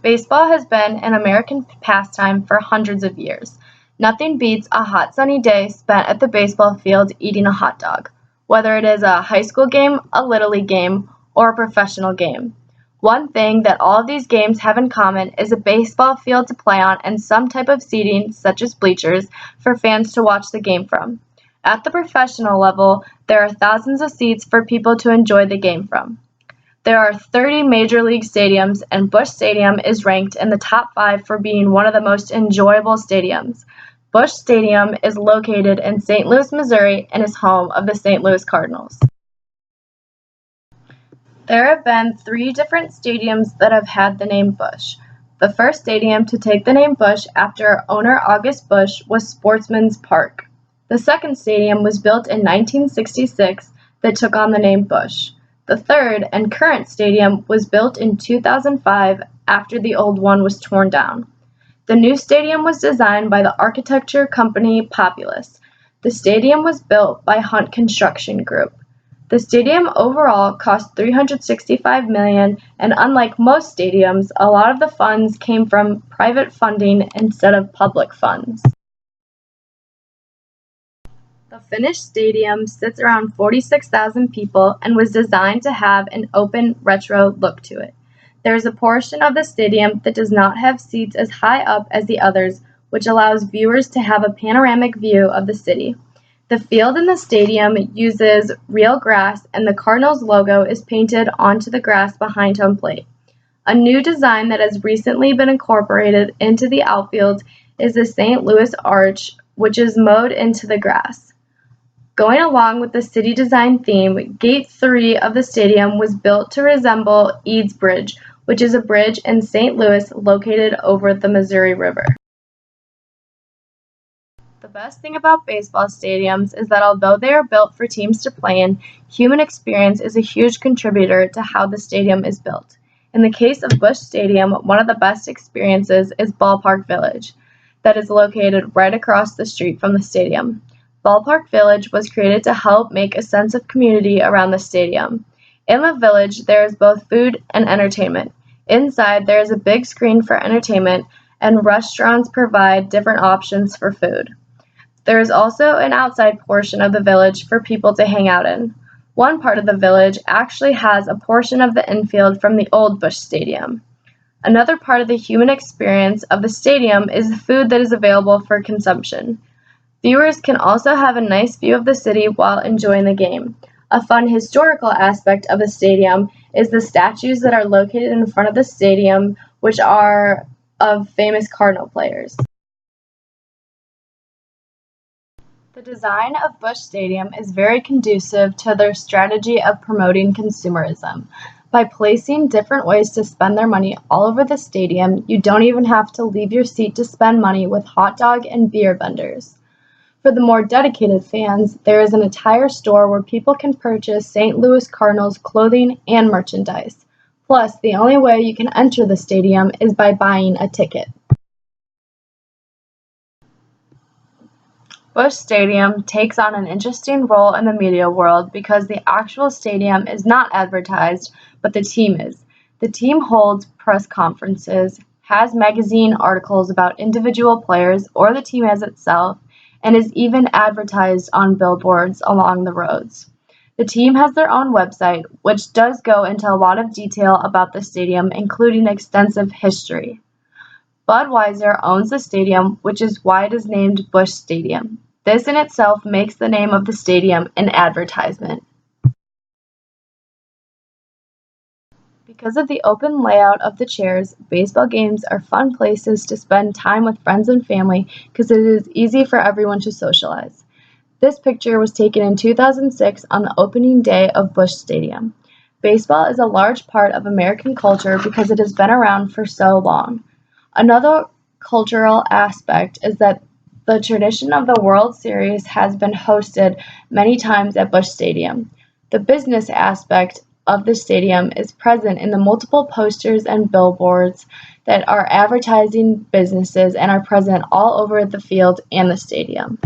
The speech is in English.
Baseball has been an American pastime for hundreds of years. Nothing beats a hot sunny day spent at the baseball field eating a hot dog, whether it is a high school game, a little league game, or a professional game. One thing that all of these games have in common is a baseball field to play on and some type of seating, such as bleachers, for fans to watch the game from. At the professional level, there are thousands of seats for people to enjoy the game from. There are 30 major league stadiums, and Busch Stadium is ranked in the top 5 for being one of the most enjoyable stadiums. Busch Stadium is located in St. Louis, Missouri, and is home of the St. Louis Cardinals. There have been 3 different stadiums that have had the name Busch. The first stadium to take the name Busch after owner August Busch was Sportsman's Park. The second stadium was built in 1966 that took on the name Busch. The third and current stadium was built in 2005 after the old one was torn down. The new stadium was designed by the architecture company Populous. The stadium was built by Hunt Construction Group. The stadium overall cost $365 million, and unlike most stadiums, a lot of the funds came from private funding instead of public funds. The finished stadium sits around 46,000 people and was designed to have an open, retro look to it. There is a portion of the stadium that does not have seats as high up as the others, which allows viewers to have a panoramic view of the city. The field in the stadium uses real grass, and the Cardinals logo is painted onto the grass behind home plate. A new design that has recently been incorporated into the outfield is the St. Louis Arch, which is mowed into the grass. Going along with the city design theme, Gate 3 of the stadium was built to resemble Eads Bridge, which is a bridge in St. Louis located over the Missouri River. The best thing about baseball stadiums is that although they are built for teams to play in, human experience is a huge contributor to how the stadium is built. In the case of Busch Stadium, one of the best experiences is Ballpark Village, that is located right across the street from the stadium. Ballpark Village was created to help make a sense of community around the stadium. In the village, there is both food and entertainment. Inside, there is a big screen for entertainment, and restaurants provide different options for food. There is also an outside portion of the village for people to hang out in. One part of the village actually has a portion of the infield from the old Busch Stadium. Another part of the human experience of the stadium is the food that is available for consumption. Viewers can also have a nice view of the city while enjoying the game. A fun historical aspect of the stadium is the statues that are located in front of the stadium, which are of famous Cardinal players. The design of Busch Stadium is very conducive to their strategy of promoting consumerism. By placing different ways to spend their money all over the stadium, you don't even have to leave your seat to spend money with hot dog and beer vendors. For the more dedicated fans, there is an entire store where people can purchase St. Louis Cardinals clothing and merchandise. Plus, the only way you can enter the stadium is by buying a ticket. Busch Stadium takes on an interesting role in the media world because the actual stadium is not advertised, but the team is. The team holds press conferences, has magazine articles about individual players or the team as itself, and is even advertised on billboards along the roads. The team has their own website, which does go into a lot of detail about the stadium, including extensive history. Budweiser owns the stadium, which is why it is named Busch Stadium. This in itself makes the name of the stadium an advertisement. Because of the open layout of the chairs, baseball games are fun places to spend time with friends and family because it is easy for everyone to socialize. This picture was taken in 2006 on the opening day of Busch Stadium. Baseball is a large part of American culture because it has been around for so long. Another cultural aspect is that the tradition of the World Series has been hosted many times at Busch Stadium. The business aspect of the stadium is present in the multiple posters and billboards that are advertising businesses and are present all over the field and the stadium.